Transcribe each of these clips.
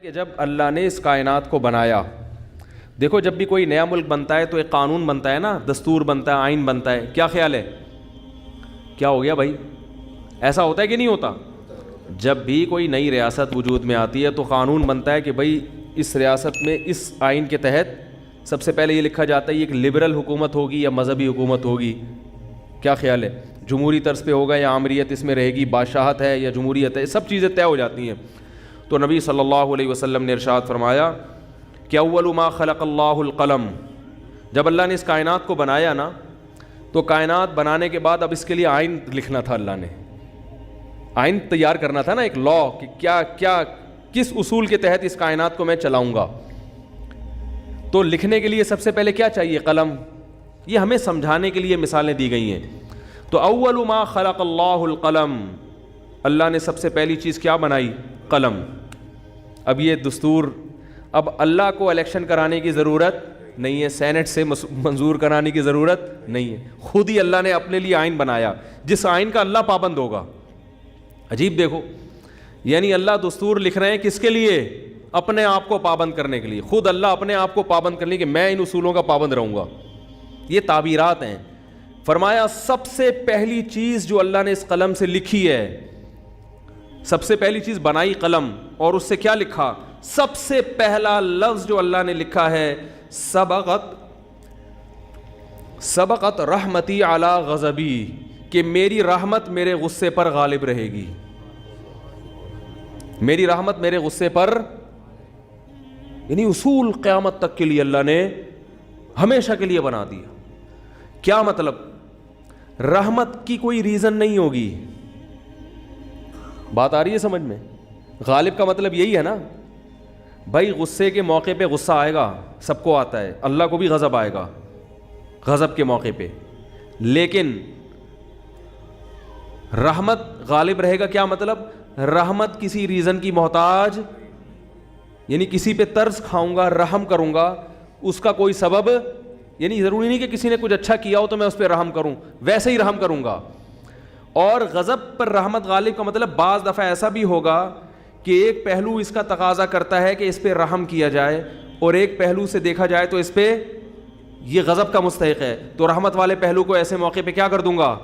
کہ جب اللہ نے اس کائنات کو بنایا، دیکھو جب بھی کوئی نیا ملک بنتا ہے تو ایک قانون بنتا ہے نا، دستور بنتا ہے، آئین بنتا ہے. کیا خیال ہے؟ کیا ہو گیا بھائی؟ ایسا ہوتا ہے کہ نہیں ہوتا؟ جب بھی کوئی نئی ریاست وجود میں آتی ہے تو قانون بنتا ہے کہ بھائی اس ریاست میں اس آئین کے تحت سب سے پہلے یہ لکھا جاتا ہے یہ ایک لبرل حکومت ہوگی یا مذہبی حکومت ہوگی. کیا خیال ہے؟ جمہوری طرز پہ ہوگا یا آمریت اس میں رہے گی، بادشاہت ہے یا جمہوریت ہے، سب چیزیں طے ہو جاتی ہیں. تو نبی صلی اللہ علیہ وسلم نے ارشاد فرمایا کہ اول ما خلق اللہ القلم، جب اللہ نے اس کائنات کو بنایا نا تو کائنات بنانے کے بعد اب اس کے لیے آئین لکھنا تھا، اللہ نے آئین تیار کرنا تھا نا، ایک لا کہ کیا کس اصول کے تحت اس کائنات کو میں چلاؤں گا. تو لکھنے کے لیے سب سے پہلے کیا چاہیے؟ قلم. یہ ہمیں سمجھانے کے لیے مثالیں دی گئی ہیں. تو اول ما خلق اللہ القلم، اللہ نے سب سے پہلی چیز کیا بنائی؟ قلم. اب یہ دستور، اب اللہ کو الیکشن کرانے کی ضرورت نہیں ہے، سینٹ سے منظور کرانے کی ضرورت نہیں ہے، خود ہی اللہ نے اپنے لیے آئین بنایا جس آئین کا اللہ پابند ہوگا. عجیب دیکھو، یعنی اللہ دستور لکھ رہے ہیں کس کے لیے؟ اپنے آپ کو پابند کرنے کے لیے. خود اللہ اپنے آپ کو پابند کرنے کے میں ان اصولوں کا پابند رہوں گا. یہ تعبیرات ہیں. فرمایا سب سے پہلی چیز جو اللہ نے اس قلم سے لکھی ہے، سب سے پہلی چیز بنائی قلم، اور اس سے کیا لکھا؟ سب سے پہلا لفظ جو اللہ نے لکھا ہے سبقت رحمتی علی غضبی، کہ میری رحمت میرے غصے پر غالب رہے گی. میری رحمت میرے غصے پر، یعنی اصول قیامت تک کے لیے اللہ نے ہمیشہ کے لیے بنا دیا. کیا مطلب؟ رحمت کی کوئی ریزن نہیں ہوگی. بات آ رہی ہے سمجھ میں؟ غالب کا مطلب یہی ہے نا بھائی، غصے کے موقع پہ غصہ آئے گا، سب کو آتا ہے، اللہ کو بھی غضب آئے گا غضب کے موقع پہ، لیکن رحمت غالب رہے گا. کیا مطلب؟ رحمت کسی ریزن کی محتاج، یعنی کسی پہ ترس کھاؤں گا، رحم کروں گا، اس کا کوئی سبب، یعنی ضروری نہیں کہ کسی نے کچھ اچھا کیا ہو تو میں اس پہ رحم کروں، ویسے ہی رحم کروں گا. اور غضب پر رحمت غالب کا مطلب بعض دفعہ ایسا بھی ہوگا کہ ایک پہلو اس کا تقاضا کرتا ہے کہ اس پہ رحم کیا جائے، اور ایک پہلو سے دیکھا جائے تو اس پہ یہ غضب کا مستحق ہے، تو رحمت والے پہلو کو ایسے موقع پہ کیا کر دوں گا؟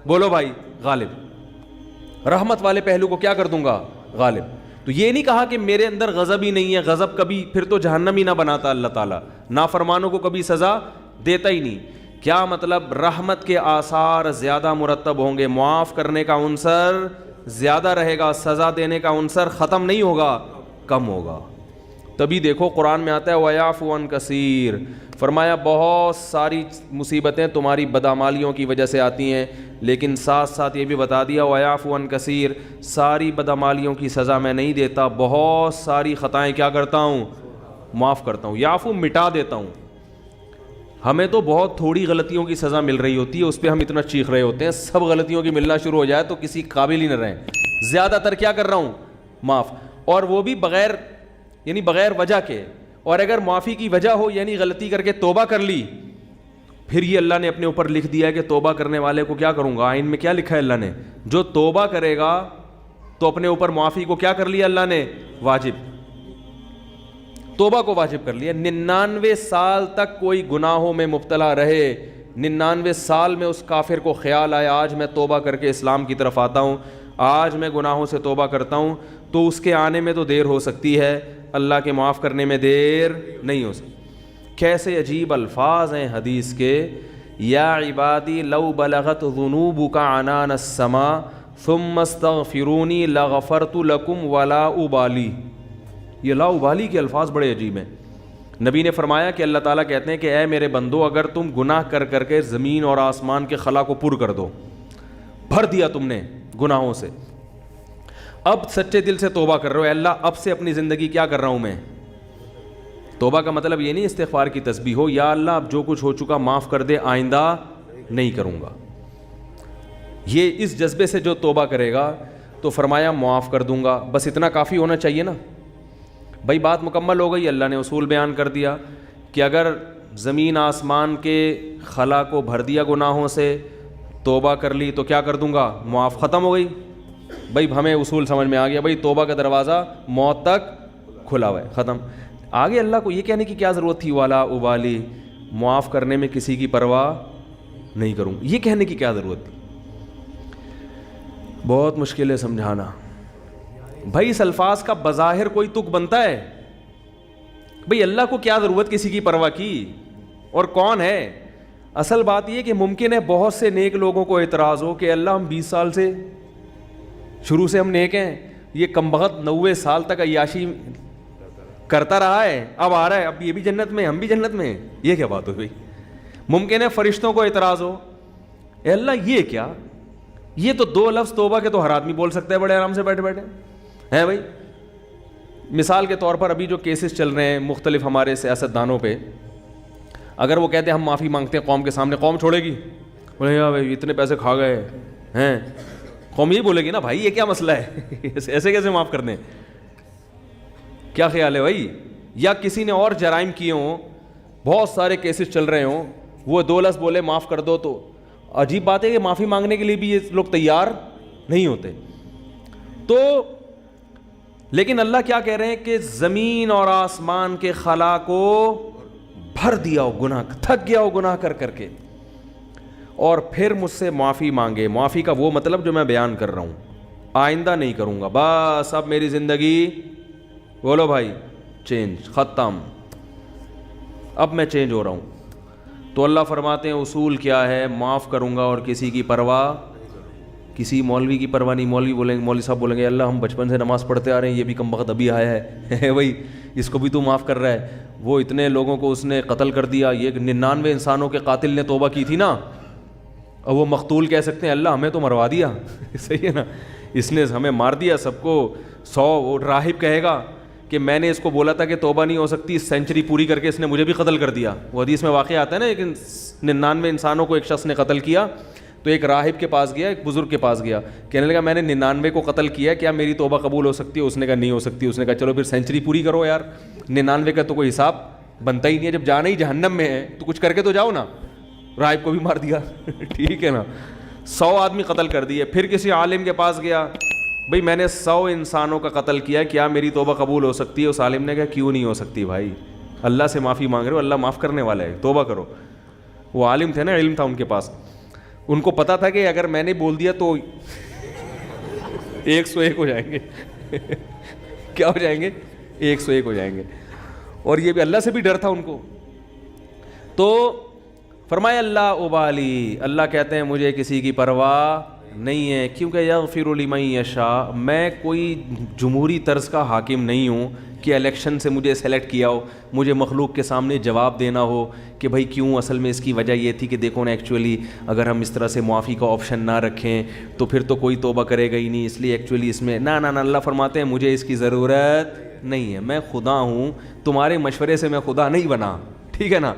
بولو بھائی، غالب. رحمت والے پہلو کو کیا کر دوں گا؟ غالب. تو یہ نہیں کہا کہ میرے اندر غضب ہی نہیں ہے، غضب کبھی پھر تو جہنم ہی نہ بناتا اللہ تعالیٰ، نافرمانوں کو کبھی سزا دیتا ہی نہیں. کیا مطلب؟ رحمت کے آثار زیادہ مرتب ہوں گے، معاف کرنے کا عنصر زیادہ رہے گا، سزا دینے کا عنصر ختم نہیں ہوگا، کم ہوگا. تبھی دیکھو قرآن میں آتا ہے وَيَعْفُو عَنْ كَثِيرٍ، فرمایا بہت ساری مصیبتیں تمہاری بدعمالیوں کی وجہ سے آتی ہیں، لیکن ساتھ ساتھ یہ بھی بتا دیا وَيَعْفُو عَنْ كَثِيرٍ، ساری بدعمالیوں کی سزا میں نہیں دیتا، بہت ساری خطائیں کیا کرتا ہوں؟ معاف کرتا ہوں. یعفو مٹا دیتا ہوں. ہمیں تو بہت تھوڑی غلطیوں کی سزا مل رہی ہوتی ہے، اس پہ ہم اتنا چیخ رہے ہوتے ہیں، سب غلطیوں کی ملنا شروع ہو جائے تو کسی قابل ہی نہ رہیں. زیادہ تر کیا کر رہا ہوں؟ معاف، اور وہ بھی بغیر وجہ کے. اور اگر معافی کی وجہ ہو، یعنی غلطی کر کے توبہ کر لی، پھر یہ اللہ نے اپنے اوپر لکھ دیا ہے کہ توبہ کرنے والے کو کیا کروں گا. آئین میں کیا لکھا ہے اللہ نے؟ جو توبہ کرے گا تو اپنے اوپر معافی کو کیا کر لیا اللہ نے؟ واجب. توبہ کو واجب کر لیا. 99 سال تک کوئی گناہوں میں مبتلا رہے، 99 سال میں اس کافر کو خیال آیا آج میں توبہ کر کے اسلام کی طرف آتا ہوں، آج میں گناہوں سے توبہ کرتا ہوں، تو اس کے آنے میں تو دیر ہو سکتی ہے، اللہ کے معاف کرنے میں دیر نہیں ہو سکتی. کیسے عجیب الفاظ ہیں حدیث کے. یا عبادی لو بلغت ذنوبک عنان السماء ثم استغفرونی لغفرت لکم ولا ابالی. یہ لا ابالی کے الفاظ بڑے عجیب ہیں. نبی نے فرمایا کہ اللہ تعالیٰ کہتے ہیں کہ اے میرے بندو، اگر تم گناہ کر کر کے زمین اور آسمان کے خلا کو پر کر دو، بھر دیا تم نے گناہوں سے، اب سچے دل سے توبہ کر رہے ہو، اے اللہ اب سے اپنی زندگی کیا کر رہا ہوں میں؟ توبہ کا مطلب یہ نہیں استغفار کی تسبیح ہو، یا اللہ اب جو کچھ ہو چکا معاف کر دے، آئندہ نہیں کروں گا. یہ اس جذبے سے جو توبہ کرے گا تو فرمایا معاف کر دوں گا. بس اتنا کافی ہونا چاہیے نا بھائی. بات مکمل ہو گئی. اللہ نے اصول بیان کر دیا کہ اگر زمین آسمان کے خلا کو بھر دیا گناہوں سے، توبہ کر لی تو کیا کر دوں گا؟ معاف. ختم ہو گئی بھائی. ہمیں اصول سمجھ میں آ گیا بھائی. توبہ کا دروازہ موت تک کھلا ہوا ہے, ختم. آگے اللہ کو یہ کہنے کی کیا ضرورت تھی, والا ابالی, معاف کرنے میں کسی کی پرواہ نہیں کروں, یہ کہنے کی کیا ضرورت تھی؟ بہت مشکل ہے سمجھانا بھائی. اس الفاظ کا بظاہر کوئی تک بنتا ہے؟ بھائی اللہ کو کیا ضرورت کسی کی پرواہ کی, اور کون ہے؟ اصل بات یہ کہ ممکن ہے بہت سے نیک لوگوں کو اعتراض ہو کہ اللہ ہم 20 سال سے شروع سے ہم نیک ہیں, یہ کمبخت 90 سال تک عیاشی کرتا رہا ہے, اب آ رہا ہے, اب یہ بھی جنت میں, ہم بھی جنت میں, یہ کیا بات ہو بھائی؟ ممکن ہے فرشتوں کو اعتراض ہو, اے اللہ یہ کیا, یہ تو 2 لفظ توبہ کے تو ہر آدمی بول سکتا ہے بڑے آرام سے بیٹھے بیٹھے ہیں بھائی. مثال کے طور پر ابھی جو کیسز چل رہے ہیں مختلف ہمارے سیاستدانوں پہ, اگر وہ کہتے ہیں ہم معافی مانگتے ہیں قوم کے سامنے, قوم چھوڑے گی؟ بولے یار بھائی اتنے پیسے کھا گئے ہیں, قوم یہی بولے گی نا بھائی یہ کیا مسئلہ ہے, ایسے کیسے معاف کر دیں؟ کیا خیال ہے بھائی؟ یا کسی نے اور جرائم کیے ہوں, بہت سارے کیسز چل رہے ہوں, وہ 2 لفظ بولے معاف کر دو, تو عجیب بات ہے کہ معافی مانگنے کے لیے بھی یہ لوگ تیار نہیں ہوتے. تو لیکن اللہ کیا کہہ رہے ہیں کہ زمین اور آسمان کے خلا کو بھر دیا ہو گناہ, تھک گیا ہو گناہ کر کر کے, اور پھر مجھ سے معافی مانگے. معافی کا وہ مطلب جو میں بیان کر رہا ہوں, آئندہ نہیں کروں گا, بس اب میری زندگی بولو بھائی چینج, ختم, اب میں چینج ہو رہا ہوں. تو اللہ فرماتے ہیں اصول کیا ہے, معاف کروں گا اور کسی کی پرواہ, کسی مولوی کی پرواہ نہیں. مولوی بولیں گے, مولوی صاحب بولیں گے اللہ ہم بچپن سے نماز پڑھتے آ رہے ہیں, یہ بھی کم وقت ابھی آیا ہے بھائی, اس کو بھی تو معاف کر رہا ہے. وہ اتنے لوگوں کو اس نے قتل کر دیا, یہ 99 انسانوں کے قاتل نے توبہ کی تھی نا, اور وہ مقتول کہہ سکتے ہیں اللہ ہمیں تو مروا دیا صحیح ہے نا, اس نے ہمیں مار دیا سب کو. 100 وہ راہب کہے گا کہ میں نے اس کو بولا تھا کہ توبہ نہیں ہو سکتی, سینچری پوری کر کے اس نے مجھے بھی قتل کر دیا. وہ حدیث میں واقعہ آتا ہے نا, لیکن 99 انسانوں کو ایک شخص نے قتل کیا. تو ایک راہب کے پاس گیا, ایک بزرگ کے پاس گیا, کہنے لگا میں نے 99 کو قتل کیا, کیا میری توبہ قبول ہو سکتی ہے؟ اس نے کہا نہیں ہو سکتی. اس نے کہا چلو پھر سینچری پوری کرو یار, 99 کا تو کوئی حساب بنتا ہی نہیں ہے, جب جانا ہی جہنم میں ہے تو کچھ کر کے تو جاؤ نا. راہب کو بھی مار دیا ٹھیک ہے نا, 100 آدمی قتل کر دیے. پھر کسی عالم کے پاس گیا, بھئی میں نے 100 انسانوں کا قتل کیا, کیا میری توبہ قبول ہو سکتی ہے؟ اس عالم نے کہا کیوں نہیں ہو سکتی بھائی, اللہ سے معافی مانگ رہے ہو, اللہ معاف کرنے والا ہے, توبہ کرو. وہ عالم تھے نا, علم تھا ان کے پاس, ان کو پتا تھا کہ اگر میں نے بول دیا تو 101 ہو جائیں گے کیا ہو جائیں گے؟ 101 ہو جائیں گے. اور یہ بھی اللہ سے بھی ڈر تھا ان کو. تو فرمایا اللہ ابالی, اللہ کہتے ہیں مجھے کسی کی پرواہ نہیں ہے, کیونکہ یغفر لمن یشاء, میں کوئی جمہوری طرز کا حاکم نہیں ہوں کہ الیکشن سے مجھے سلیکٹ کیا ہو, مجھے مخلوق کے سامنے جواب دینا ہو کہ بھائی کیوں, اصل میں اس کی وجہ یہ تھی کہ دیکھو نا ایکچولی اگر ہم اس طرح سے معافی کا آپشن نہ رکھیں تو پھر تو کوئی توبہ کرے گا ہی نہیں, اس لیے ایکچولی اس میں نہ اللہ فرماتے ہیں مجھے اس کی ضرورت نہیں ہے, میں خدا ہوں, تمہارے مشورے سے میں خدا نہیں بنا, ٹھیک ہے نا.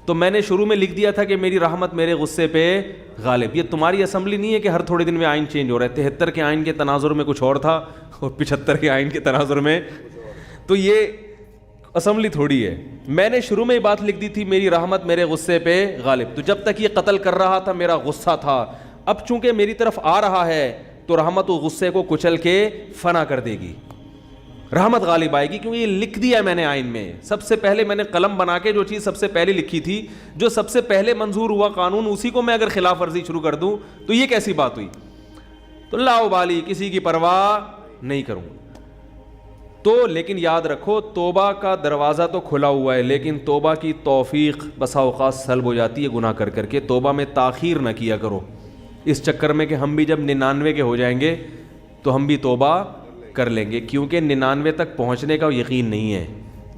تو میں نے شروع میں لکھ دیا تھا کہ میری رحمت میرے غصے پہ غالب. یہ تمہاری اسمبلی نہیں ہے کہ ہر تھوڑے دن میں آئین چینج ہو رہا ہے. 73 کے آئین کے تناظر میں کچھ اور تھا اور 75 کے آئین کے تناظر میں, تو یہ اسمبلی تھوڑی ہے. میں نے شروع میں یہ بات لکھ دی تھی میری رحمت میرے غصے پہ غالب. تو جب تک یہ قتل کر رہا تھا میرا غصہ تھا, اب چونکہ میری طرف آ رہا ہے تو رحمت و غصے کو کچل کے فنا کر دے گی, رحمت غالب آئے گی, کیونکہ یہ لکھ دیا ہے میں نے آئین میں. سب سے پہلے میں نے قلم بنا کے جو چیز سب سے پہلے لکھی تھی, جو سب سے پہلے منظور ہوا قانون, اسی کو میں اگر خلاف ورزی شروع کر دوں تو یہ کیسی بات ہوئی. تو لا ابالی, کسی کی پرواہ نہیں کروں. تو لیکن یاد رکھو توبہ کا دروازہ تو کھلا ہوا ہے, لیکن توبہ کی توفیق بسا اوقات سلب ہو جاتی ہے گناہ کر کر کے. توبہ میں تاخیر نہ کیا کرو اس چکر میں کہ ہم بھی جب 99 کے ہو جائیں گے تو ہم بھی توبہ کر لیں گے, کیونکہ 99 تک پہنچنے کا یقین نہیں ہے,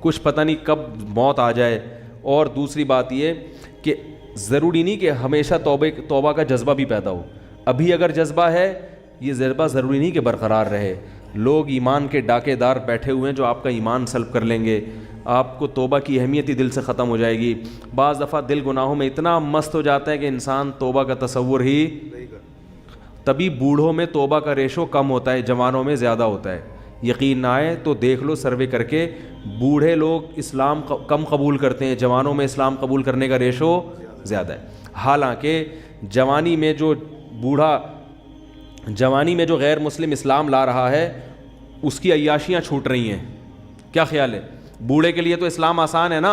کچھ پتہ نہیں کب موت آ جائے. اور دوسری بات یہ کہ ضروری نہیں کہ ہمیشہ توبہ کا جذبہ بھی پیدا ہو. ابھی اگر جذبہ ہے, یہ جذبہ ضروری نہیں کہ برقرار رہے. لوگ ایمان کے ڈاکے دار بیٹھے ہوئے ہیں جو آپ کا ایمان سلب کر لیں گے, آپ کو توبہ کی اہمیت ہی دل سے ختم ہو جائے گی. بعض دفعہ دل گناہوں میں اتنا مست ہو جاتا ہے کہ انسان توبہ کا تصور ہی, تبھی بوڑھوں میں توبہ کا ریشو کم ہوتا ہے, جوانوں میں زیادہ ہوتا ہے. یقین نہ آئے تو دیکھ لو سروے کر کے, بوڑھے لوگ اسلام کم قبول کرتے ہیں, جوانوں میں اسلام قبول کرنے کا ریشو زیادہ ہے. حالانکہ جوانی میں جو غیر مسلم اسلام لا رہا ہے اس کی عیاشیاں چھوٹ رہی ہیں. کیا خیال ہے؟ بوڑھے کے لیے تو اسلام آسان ہے نا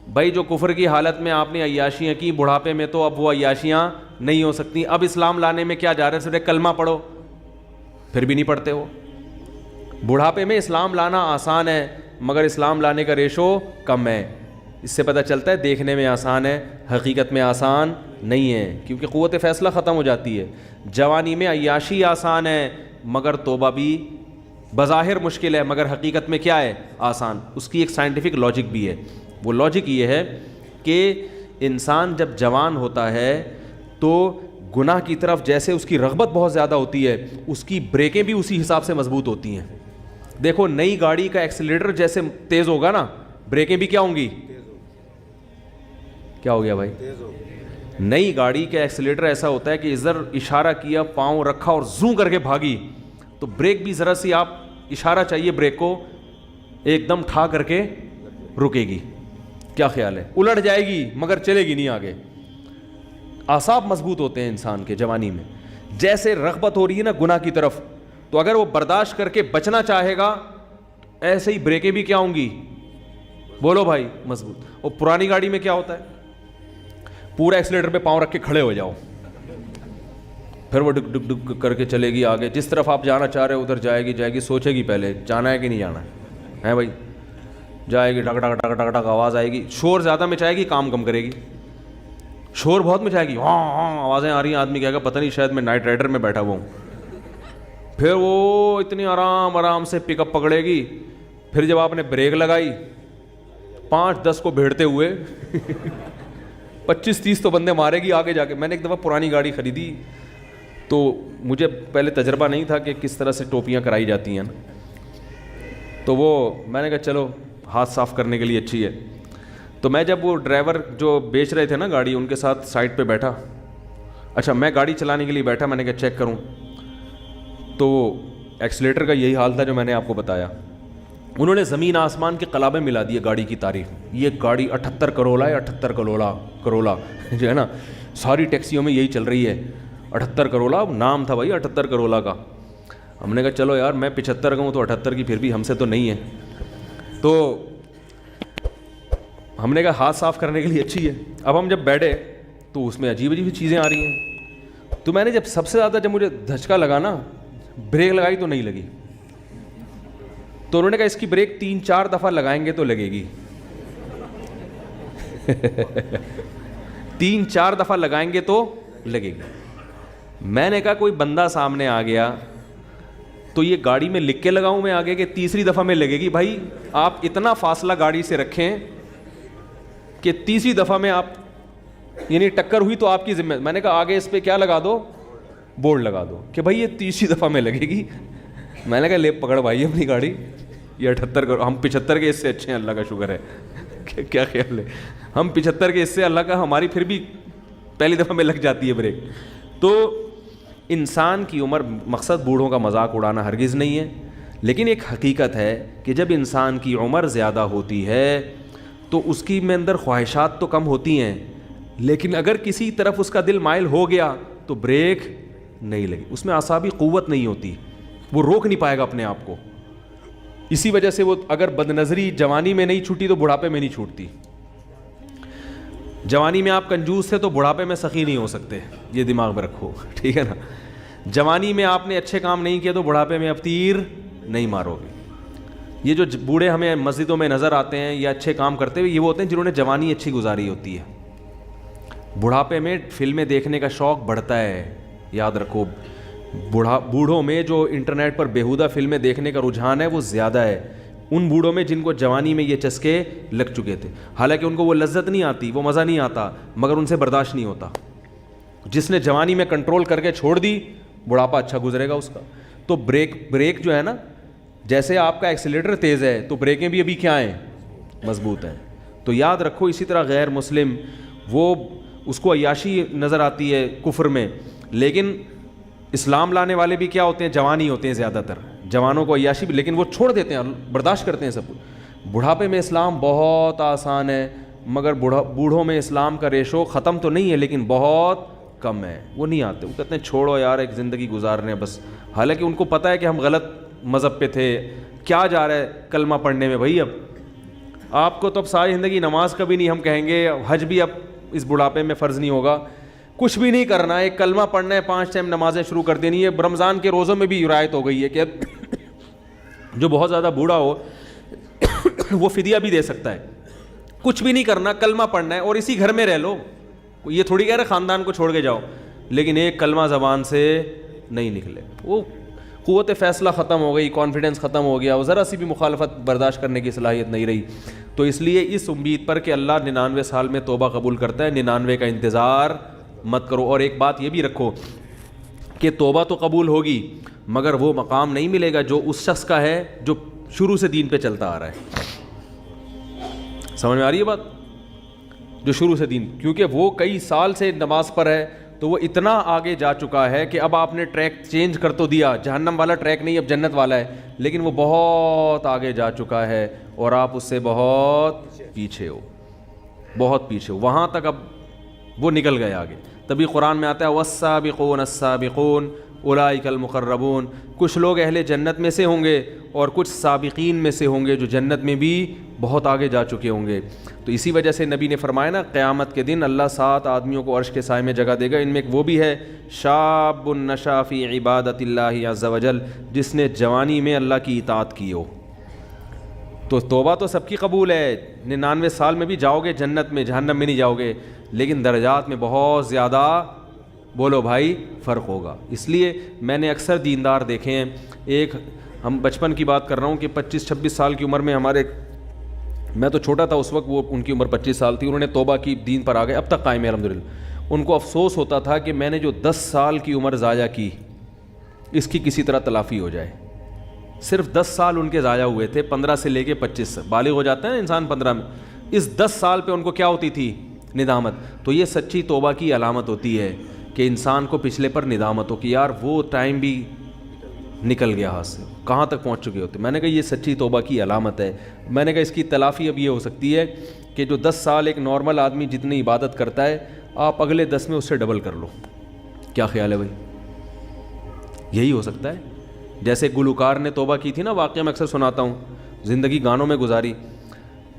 بھائی. جو کفر کی حالت میں آپ نے عیاشیاں کی بڑھاپے میں تو اب وہ عیاشیاں نہیں ہو سکتی. اب اسلام لانے میں کیا جا رہے ہیں؟ صرف کلمہ پڑھو, پھر بھی نہیں پڑھتے ہو. بڑھاپے میں اسلام لانا آسان ہے مگر اسلام لانے کا ریشو کم ہے. اس سے پتہ چلتا ہے دیکھنے میں آسان ہے, حقیقت میں آسان نہیں ہے, کیونکہ قوت فیصلہ ختم ہو جاتی ہے. جوانی میں عیاشی آسان ہے مگر توبہ بھی بظاہر مشکل ہے, مگر حقیقت میں کیا ہے؟ آسان. اس کی ایک سائنٹیفک لاجک بھی ہے. وہ لاجک یہ ہے کہ انسان جب جوان ہوتا ہے تو گناہ کی طرف جیسے اس کی رغبت بہت زیادہ ہوتی ہے, اس کی بریکیں بھی اسی حساب سے مضبوط ہوتی ہیں. دیکھو نئی گاڑی کا ایکسیلیٹر جیسے تیز ہوگا نا, بریکیں بھی کیا ہوں گی؟ کیا ہو گیا بھائی؟ نئی گاڑی کا ایکسیلیٹر ایسا ہوتا ہے کہ ادھر اشارہ کیا, پاؤں رکھا اور زوں کر کے بھاگی, تو بریک بھی ذرا سی آپ اشارہ چاہیے بریک کو, ایک دم ٹھا کر کے رکے گی. کیا خیال ہے؟ الٹ جائے گی مگر چلے گی نہیں آگے. اعصاب مضبوط ہوتے ہیں انسان کے جوانی میں. جیسے رغبت ہو رہی ہے نا گناہ کی طرف, تو اگر وہ برداشت کر کے بچنا چاہے گا ایسے ہی بریکیں بھی کیا ہوں گی؟ بولو بھائی, مضبوط. اور پرانی گاڑی میں کیا ہوتا ہے؟ پورا ایکسیلیٹر پہ پاؤں رکھ کے کھڑے ہو جاؤ, پھر وہ ڈک ڈک ڈک کر کے چلے گی آگے. جس طرف آپ جانا چاہ رہے ہو ادھر جائے گی, سوچے گی پہلے جانا ہے کہ نہیں جانا ہے بھائی. جائے گی, ٹک ٹک ٹک ٹک ٹک آواز آئے گی, شور زیادہ مچائے گی, کام کم کرے گی. شور بہت مچائے گی, ہاں ہاں آوازیں آ رہی ہیں, آدمی کہے گا پتہ نہیں شاید میں نائٹ رائڈر میں بیٹھا ہوا ہوں. پھر وہ اتنی آرام سے پک اپ پکڑے گی. پھر جب آپ نے بریک لگائی 5-10 کو بھیڑتے ہوئے 25-30 تو بندے مارے گی آگے جا کے. میں نے ایک دفعہ پرانی گاڑی خریدی تو مجھے پہلے تجربہ نہیں تھا کہ کس طرح سے ٹوپیاں کرائی جاتی ہیں, تو وہ میں نے کہا چلو ہاتھ صاف کرنے کے لیے اچھی ہے. تو میں جب وہ ڈرائیور جو بیچ رہے تھے نا گاڑی, ان کے ساتھ سائڈ پہ بیٹھا. اچھا میں گاڑی چلانے کے لیے بیٹھا, میں نے کہا چیک کروں, تو ایکسیلیٹر کا یہی حال تھا جو میں نے آپ کو بتایا. انہوں نے زمین آسمان کے قلابیں ملا دیے گاڑی کی تعریف. یہ گاڑی 78 کروڑا ہے, 78 کروڑا جو ہے نا, ساری ٹیکسیوں میں یہی چل رہی ہے 78 کروڑا, نام تھا بھائی 78 کروڑا کا. ہم نے کہا چلو یار میں 75 کا ہوں تو 78 کی پھر بھی ہم سے تو نہیں ہے. تو ہم نے کہا ہاتھ صاف کرنے کے لیے اچھی ہے. اب ہم جب بیٹھے تو اس میں عجیب عجیب چیزیں آ رہی ہیں. تو میں نے جب سب سے زیادہ جب مجھے دھچکا لگا نا, بریک لگائی تو نہیں لگی. تو انہوں نے کہا اس کی بریک 3-4 دفعہ لگائیں گے تو لگے گی. 3-4 دفعہ لگائیں گے تو لگے گی. میں نے کہا کوئی بندہ سامنے آ گیا تو یہ گاڑی میں لکھ کے لگاؤں میں آگے کہ تیسری دفعہ میں لگے گی. بھائی آپ اتنا فاصلہ گاڑی سے رکھیں کہ تیسری دفعہ میں آپ یعنی ٹکر ہوئی تو آپ کی ذمہ. میں نے کہا آگے اس پہ کیا لگا دو, بورڈ لگا دو کہ بھائی یہ تیسری دفعہ میں لگے گی. میں نے کہا لے پکڑ بھائی اپنی گاڑی, یہ 78 کرو, ہم 75 کے اس سے اچھے ہیں, اللہ کا شکر ہے. کیا خیال ہے؟ ہم 75 کے اس سے اللہ کا, ہماری پھر بھی پہلی دفعہ میں لگ جاتی ہے بریک. تو انسان کی عمر, مقصد بوڑھوں کا مذاق اڑانا ہرگز نہیں ہے, لیکن ایک حقیقت ہے کہ جب انسان کی عمر زیادہ ہوتی ہے تو اس کی میں اندر خواہشات تو کم ہوتی ہیں, لیکن اگر کسی طرف اس کا دل مائل ہو گیا تو بریک نہیں لگی. اس میں اعصابی قوت نہیں ہوتی, وہ روک نہیں پائے گا اپنے آپ کو. اسی وجہ سے وہ اگر بد نظری جوانی میں نہیں چھوٹی تو بڑھاپے میں نہیں چھوٹتی. جوانی میں آپ کنجوس تھے تو بڑھاپے میں سخی نہیں ہو سکتے, یہ دماغ میں رکھو, ٹھیک ہے نا. جوانی میں آپ نے اچھے کام نہیں کیے تو بڑھاپے میں اب تیر نہیں مارو گے. یہ جو بوڑھے ہمیں مسجدوں میں نظر آتے ہیں یا اچھے کام کرتے ہوئے, یہ وہ ہوتے ہیں جنہوں نے جوانی اچھی گزاری ہوتی ہے. بڑھاپے میں فلمیں دیکھنے کا شوق بڑھتا ہے, یاد رکھو. بوڑھوں میں جو انٹرنیٹ پر بیہودہ فلمیں دیکھنے کا رجحان ہے وہ زیادہ ہے ان بوڑھوں میں جن کو جوانی میں یہ چسکے لگ چکے تھے. حالانکہ ان کو وہ لذت نہیں آتی, وہ مزہ نہیں آتا, مگر ان سے برداشت نہیں ہوتا. جس نے جوانی میں کنٹرول کر کے چھوڑ دی, بڑھاپا اچھا گزرے گا اس کا. تو بریک جو ہے نا, جیسے آپ کا ایکسیلیٹر تیز ہے تو بریکیں بھی ابھی کیا ہیں, مضبوط ہیں. تو یاد رکھو, اسی طرح غیر مسلم وہ اس کو عیاشی نظر آتی ہے کفر میں, لیکن اسلام لانے والے بھی کیا ہوتے ہیں, جوانی ہوتے ہیں زیادہ تر. جوانوں کو عیاشی بھی, لیکن وہ چھوڑ دیتے ہیں, برداشت کرتے ہیں سب کچھ. بڑھاپے میں اسلام بہت آسان ہے, مگر بوڑھوں میں اسلام کا ریشو ختم تو نہیں ہے لیکن بہت کم ہے. وہ نہیں آتے, وہ کہتے ہیں چھوڑو یار ایک زندگی گزارنے بس. حالانکہ ان کو پتہ ہے کہ ہم غلط مذہب پہ تھے, کیا جا رہا ہے کلمہ پڑھنے میں بھائی؟ اب آپ کو تو اب ساری زندگی نماز کبھی نہیں ہم کہیں گے، حج بھی اب اس بڑھاپے میں فرض نہیں ہوگا، کچھ بھی نہیں کرنا ہے، ایک کلمہ پڑھنا ہے، 5 ٹائم نمازیں شروع کر دینی ہے۔ رمضان کے روزوں میں بھی رعایت ہو گئی ہے کہ جو بہت زیادہ بوڑھا ہو وہ فدیہ بھی دے سکتا ہے، کچھ بھی نہیں کرنا، کلمہ پڑھنا ہے اور اسی گھر میں رہ لو۔ یہ تھوڑی کہہ رہے خاندان کو چھوڑ کے جاؤ، لیکن ایک کلمہ زبان سے نہیں نکلے، وہ قوت فیصلہ ختم ہو گئی، کانفیڈنس ختم ہو گیا، وہ ذرا سی بھی مخالفت برداشت کرنے کی صلاحیت نہیں رہی۔ تو اس لیے اس امید پر کہ اللہ 99 سال میں توبہ قبول کرتا ہے، 99 کا انتظار مت کرو۔ اور ایک بات یہ بھی رکھو کہ توبہ تو قبول ہوگی مگر وہ مقام نہیں ملے گا جو اس شخص کا ہے جو شروع سے دین پہ چلتا آ رہا ہے۔ سمجھ میں آ رہی ہے بات؟ جو شروع سے دین، کیونکہ وہ کئی سال سے نماز پر ہے تو وہ اتنا آگے جا چکا ہے کہ اب آپ نے ٹریک چینج کر تو دیا، جہنم والا ٹریک نہیں اب جنت والا ہے، لیکن وہ بہت آگے جا چکا ہے اور آپ اس سے بہت پیچھے ہو، بہت پیچھے ہو، وہاں تک اب وہ نکل گئے آگے۔ تبھی قرآن میں آتا ہے والسابقون السابقون اولئک المقربون، کچھ لوگ اہل جنت میں سے ہوں گے اور کچھ سابقین میں سے ہوں گے جو جنت میں بھی بہت آگے جا چکے ہوں گے۔ تو اسی وجہ سے نبی نے فرمایا نا قیامت کے دن اللہ 7 آدمیوں کو عرش کے سائے میں جگہ دے گا، ان میں ایک وہ بھی ہے شاب نشا فی عبادت اللہ عز وجل، جس نے جوانی میں اللہ کی اطاعت کی ہو۔ تو توبہ تو سب کی قبول ہے، 99 سال میں بھی جاؤ گے جنت میں، جہنم میں نہیں جاؤ گے، لیکن درجات میں بہت زیادہ بولو بھائی فرق ہوگا۔ اس لیے میں نے اکثر دیندار دیکھے ہیں، ایک ہم بچپن کی بات کر رہا ہوں کہ 25-26 سال کی عمر میں ہمارے، میں تو چھوٹا تھا اس وقت، وہ ان کی عمر 25 سال تھی، انہوں نے توبہ کی، دین پر آ گئے، اب تک قائم ہے الحمدللہ۔ ان کو افسوس ہوتا تھا کہ میں نے جو 10 سال کی عمر ضائع کی اس کی کسی طرح تلافی ہو جائے۔ صرف 10 سال ان کے ضائع ہوئے تھے، 15 سے لے کے 25، بالغ ہو جاتا ہے نا انسان 15 میں، اس 10 سال پہ ان کو کیا ہوتی تھی؟ ندامت۔ تو یہ سچی توبہ کی علامت ہوتی ہے کہ انسان کو پچھلے پر ندامت ہو کہ یار وہ ٹائم بھی نکل گیا ہاتھ سے، کہاں تک پہنچ چکے ہوتے۔ میں نے کہا یہ سچی توبہ کی علامت ہے۔ میں نے کہا اس کی تلافی اب یہ ہو سکتی ہے کہ جو 10 سال ایک نارمل آدمی جتنی عبادت کرتا ہے، آپ اگلے 10 میں اس سے ڈبل کر لو۔ کیا خیال ہے بھائی؟ یہی ہو سکتا ہے۔ جیسے گلوکار نے توبہ کی تھی نا، واقعہ میں اکثر سناتا ہوں، زندگی گانوں میں گزاری،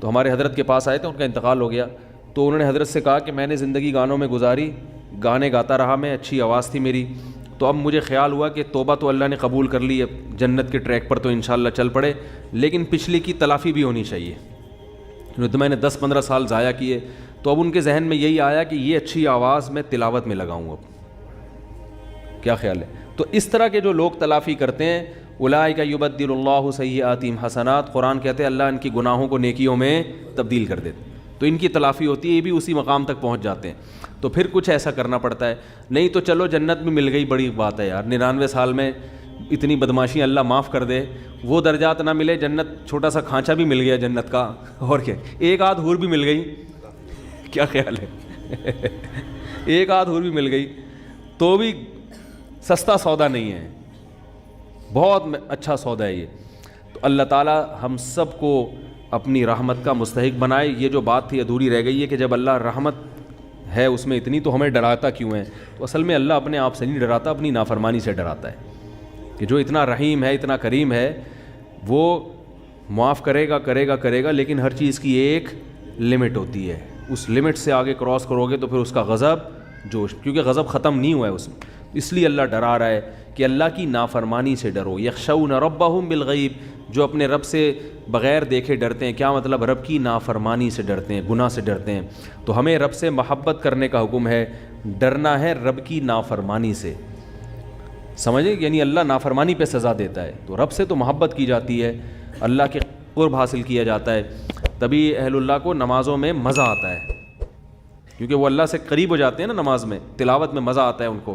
تو ہمارے حضرت کے پاس آئے تھے، ان کا انتقال ہو گیا، تو انہوں نے حضرت سے کہا کہ میں نے زندگی گانوں میں گزاری، گانے گاتا رہا میں، اچھی آواز تھی میری، تو اب مجھے خیال ہوا کہ توبہ تو اللہ نے قبول کر لی ہے، جنت کے ٹریک پر تو انشاءاللہ چل پڑے، لیکن پچھلی کی تلافی بھی ہونی چاہیے۔ تو میں نے 10-15 سال ضائع کیے، تو اب ان کے ذہن میں یہی آیا کہ یہ اچھی آواز میں تلاوت میں لگاؤں اب۔ کیا خیال ہے؟ تو اس طرح کے جو لوگ تلافی کرتے ہیں، اولئک یبدل اللہ سیئاتہم حسنات، قرآن کہتے ہیں اللہ ان کی گناہوں کو نیکیوں میں تبدیل کر دیتے، تو ان کی تلافی ہوتی ہے، یہ بھی اسی مقام تک پہنچ جاتے ہیں۔ تو پھر کچھ ایسا کرنا پڑتا ہے، نہیں تو چلو جنت میں مل گئی، بڑی بات ہے یار، 99 سال میں اتنی بدماشی اللہ معاف کر دے، وہ درجات نہ ملے، جنت چھوٹا سا کھانچا بھی مل گیا جنت کا، اور کیا، ایک آدھ حور بھی مل گئی، کیا خیال ہے؟ ایک آدھ حور بھی مل گئی تو بھی سستا سودا نہیں ہے، بہت اچھا سودا ہے یہ۔ تو اللہ تعالیٰ ہم سب کو اپنی رحمت کا مستحق بنائے۔ یہ جو بات تھی ادھوری رہ گئی ہے کہ جب اللہ رحمت ہے اس میں اتنی، تو ہمیں ڈراتا کیوں ہے؟ تو اصل میں اللہ اپنے آپ سے نہیں ڈراتا، اپنی نافرمانی سے ڈراتا ہے، کہ جو اتنا رحیم ہے، اتنا کریم ہے، وہ معاف کرے گا کرے گا کرے گا، لیکن ہر چیز کی ایک لمٹ ہوتی ہے، اس لمٹ سے آگے کراس کرو گے تو پھر اس کا غضب جوش، کیونکہ غضب ختم نہیں ہوا ہے اس میں، اس لیے اللہ ڈرا رہا ہے کہ اللہ کی نافرمانی سے ڈرو۔ یخشون ربہم بالغیب، جو اپنے رب سے بغیر دیکھے ڈرتے ہیں، کیا مطلب؟ رب کی نافرمانی سے ڈرتے ہیں، گناہ سے ڈرتے ہیں۔ تو ہمیں رب سے محبت کرنے کا حکم ہے، ڈرنا ہے رب کی نافرمانی سے، سمجھیں؟ یعنی اللہ نافرمانی پہ سزا دیتا ہے، تو رب سے تو محبت کی جاتی ہے، اللہ کے قرب حاصل کیا جاتا ہے، تبھی اہل اللہ کو نمازوں میں مزہ آتا ہے، کیونکہ وہ اللہ سے قریب ہو جاتے ہیں نا، نماز میں تلاوت میں مزہ آتا ہے ان کو۔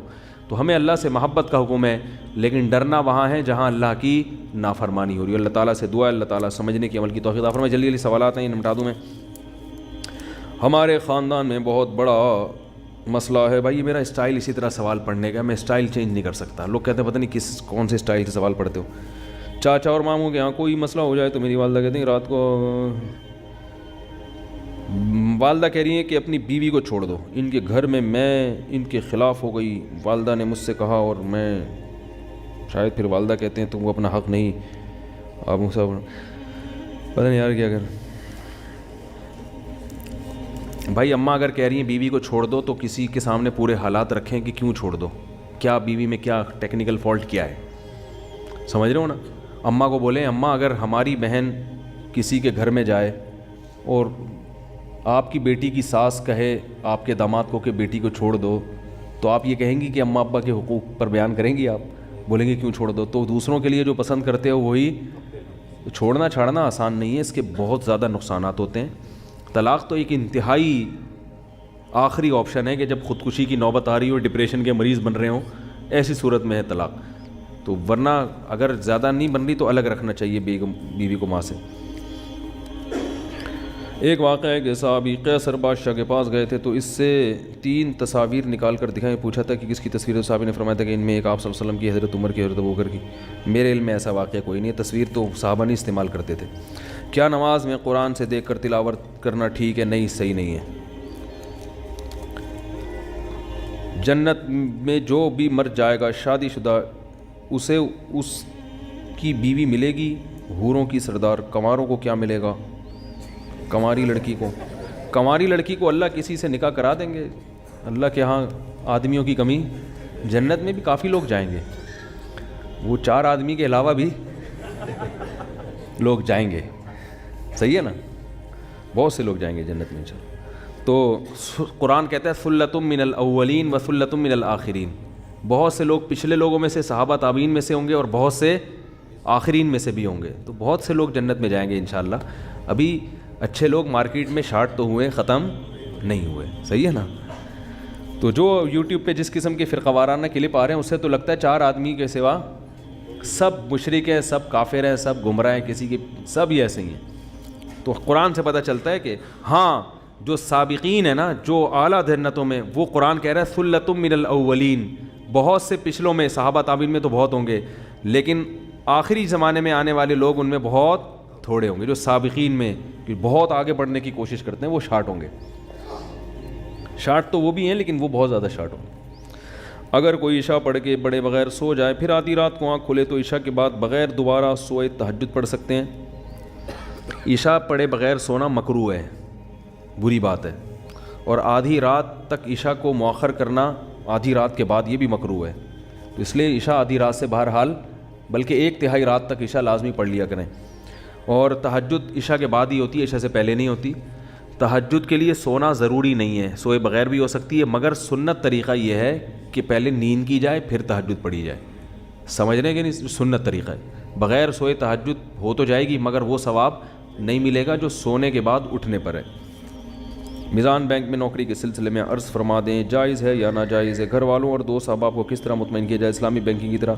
تو ہمیں اللہ سے محبت کا حکم ہے، لیکن ڈرنا وہاں ہے جہاں اللہ کی نافرمانی ہو رہی ہے۔ اللہ تعالیٰ سے دعا ہے اللہ تعالیٰ سمجھنے کی، عمل کی توفیق عطا فرمائے۔ جلدی جلدی سوالات ہیں، نمٹا دوں میں۔ ہمارے خاندان میں بہت بڑا مسئلہ ہے بھائی، میرا اسٹائل اسی طرح سوال پڑھنے کا، میں اسٹائل چینج نہیں کر سکتا۔ لوگ کہتے ہیں پتہ نہیں کون سے اسٹائل سے سوال پڑھتے ہو۔ چاچا اور ماموں کے یہاں کوئی مسئلہ ہو جائے تو میری والدہ کہتی ہیں رات کو، والدہ کہہ رہی ہیں کہ اپنی بیوی کو چھوڑ دو، ان کے گھر میں ان کے خلاف ہو گئی، والدہ نے مجھ سے کہا، اور میں شاید پھر والدہ کہتے ہیں تم کو اپنا حق نہیں، آپ مسافر پتہ نہیں یار کیا کر. بھائی اماں اگر کہہ رہی ہیں بیوی کو چھوڑ دو تو کسی کے سامنے پورے حالات رکھیں کہ کیوں چھوڑ دو, کیا بیوی میں کیا ٹیکنیکل فالٹ کیا ہے, سمجھ رہے ہو نا. اماں کو بولیں اماں اگر ہماری بہن کسی کے گھر میں جائے اور آپ کی بیٹی کی ساس کہے آپ کے داماد کو کہ بیٹی کو چھوڑ دو, تو آپ یہ کہیں گی کہ اماں ابا کے حقوق پر بیان کریں گی, آپ بولیں گے کیوں چھوڑ دو. تو دوسروں کے لیے جو پسند کرتے ہو وہی چھوڑنا چھاڑنا آسان نہیں ہے, اس کے بہت زیادہ نقصانات ہوتے ہیں. طلاق تو ایک انتہائی آخری آپشن ہے کہ جب خودکشی کی نوبت آ رہی ہو, ڈپریشن کے مریض بن رہے ہوں, ایسی صورت میں ہے طلاق. تو ورنہ اگر زیادہ نہیں بن رہی تو الگ رکھنا چاہیے بیوی کو ماں سے. ایک واقعہ ہے کہ صحابی قیصر بادشاہ کے پاس گئے تھے تو اس سے 3 تصاویر نکال کر دکھائیں. پوچھا تھا کہ کس کی تصویر ہے. صحابی نے فرمایا تھا کہ ان میں ایک آپ صلی اللہ علیہ وسلم کی, حضرت عمر کی, حضرت ابوبکر کی. میرے علم میں ایسا واقعہ کوئی نہیں ہے. تصویر تو صحابہ نہیں استعمال کرتے تھے. کیا نماز میں قرآن سے دیکھ کر تلاوت کرنا ٹھیک ہے؟ نہیں, صحیح نہیں ہے. جنت میں جو بھی مر جائے گا شادی شدہ اسے اس کی بیوی ملے گی, حوروں کی سردار. کنواروں کو کیا ملے گا؟ کنواری لڑکی کو اللہ کسی سے نکاح کرا دیں گے. اللہ کے ہاں آدمیوں کی کمی, جنت میں بھی کافی لوگ جائیں گے, وہ 4 آدمی کے علاوہ بھی لوگ جائیں گے. صحیح ہے نا, بہت سے لوگ جائیں گے جنت میں انشاءاللہ. تو قرآن کہتا ہے ثلۃ من الاولین و ثلۃ من الآخرین. بہت سے لوگ پچھلے لوگوں میں سے, صحابہ تابعین میں سے ہوں گے, اور بہت سے آخرین میں سے بھی ہوں گے. تو بہت سے لوگ جنت میں جائیں گے انشاءاللہ. ابھی اچھے لوگ مارکیٹ میں شارٹ تو ہوئے, ختم نہیں ہوئے. صحیح ہے نا. تو جو یوٹیوب پہ جس قسم کے فرقہ وارانہ کلپ آ رہے ہیں اس سے تو لگتا ہے 4 آدمی کے سوا سب مشرک ہیں, سب کافر ہیں, سب گمراہ ہیں, کسی کے سب ہی ایسے ہی ہیں. تو قرآن سے پتہ چلتا ہے کہ ہاں جو سابقین ہیں نا, جو اعلیٰ جنتوں میں, وہ قرآن کہہ رہا ہے ثلۃ من الاولین. بہت سے پچھلوں میں, صحابہ تابعین میں تو بہت ہوں گے, لیکن آخری زمانے میں آنے والے لوگ ان میں بہت تھوڑے ہوں گے. جو سابقین میں بہت آگے بڑھنے کی کوشش کرتے ہیں وہ شارٹ ہوں گے. شارٹ تو وہ بھی ہیں لیکن وہ بہت زیادہ شارٹ ہوں گے. اگر کوئی عشاء پڑھ کے پڑھے بغیر سو جائے, پھر آدھی رات کو آنکھ کھلے, تو عشاء کے بعد بغیر دوبارہ سوئے تہجد پڑھ سکتے ہیں؟ عشاء پڑھے بغیر سونا مکروہ ہے, بری بات ہے. اور آدھی رات تک عشاء کو مؤخر کرنا, آدھی رات کے بعد, یہ بھی مکروہ ہے. تو اس لیے عشاء آدھی رات سے بہرحال, بلکہ 1/3 رات تک عشاء لازمی پڑھ لیا کریں. اور تہجد عشاء کے بعد ہی ہوتی ہے, عشاء سے پہلے نہیں ہوتی. تہجد کے لیے سونا ضروری نہیں ہے, سوئے بغیر بھی ہو سکتی ہے, مگر سنت طریقہ یہ ہے کہ پہلے نیند کی جائے پھر تہجد پڑھی جائے. سمجھ رہے ہیں کہ نہیں؟ سنت طریقہ ہے. بغیر سوئے تہجد ہو تو جائے گی مگر وہ ثواب نہیں ملے گا جو سونے کے بعد اٹھنے پر ہے. میزان بینک میں نوکری کے سلسلے میں عرض فرما دیں, جائز ہے یا ناجائز ہے؟ گھر والوں اور دوست احباب کو کس طرح مطمئن کیا جائے اسلامی بینکنگ کی طرح؟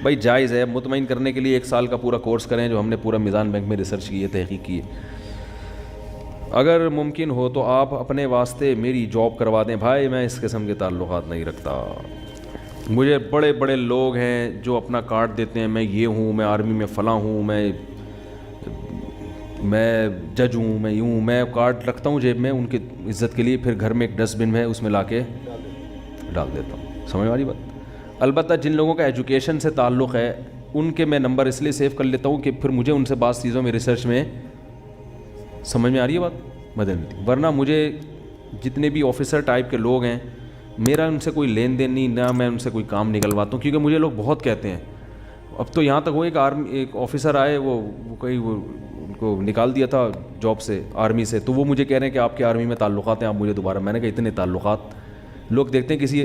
بھائی جائز ہے. مطمئن کرنے کے لیے 1 سال کا پورا کورس کریں, جو ہم نے پورا میزان بینک میں ریسرچ کی ہے, تحقیق کی ہے. اگر ممکن ہو تو آپ اپنے واسطے میری جاب کروا دیں. بھائی میں اس قسم کے تعلقات نہیں رکھتا. مجھے بڑے بڑے لوگ ہیں جو اپنا کارڈ دیتے ہیں, میں یہ ہوں, میں آرمی میں فلاں ہوں, میں جج ہوں, میں یوں, میں کارڈ رکھتا ہوں جیب میں ان کی عزت کے لیے, پھر گھر میں ایک ڈسٹ بن ہے اس میں لا کے ڈال دیتا ہوں. سمجھ والی بات. البتہ جن لوگوں کا ایجوکیشن سے تعلق ہے ان کے میں نمبر اس لیے سیو کر لیتا ہوں کہ پھر مجھے ان سے بعض چیزوں میں ریسرچ میں سمجھ میں آ رہی ہے بات, مدد ملتی. ورنہ مجھے جتنے بھی آفیسر ٹائپ کے لوگ ہیں, میرا ان سے کوئی لین دین نہیں, نہ میں ان سے کوئی کام نکلواتا ہوں, کیونکہ مجھے لوگ بہت کہتے ہیں. اب تو یہاں تک وہ ایک آفیسر آئے, وہ کہیں ان کو نکال دیا تھا جاب سے, آرمی سے, تو وہ مجھے کہہ رہے ہیں کہ آپ کے آرمی میں تعلقات ہیں, آپ مجھے دوبارہ. میں نے کہا اتنے تعلقات, لوگ دیکھتے ہیں کسی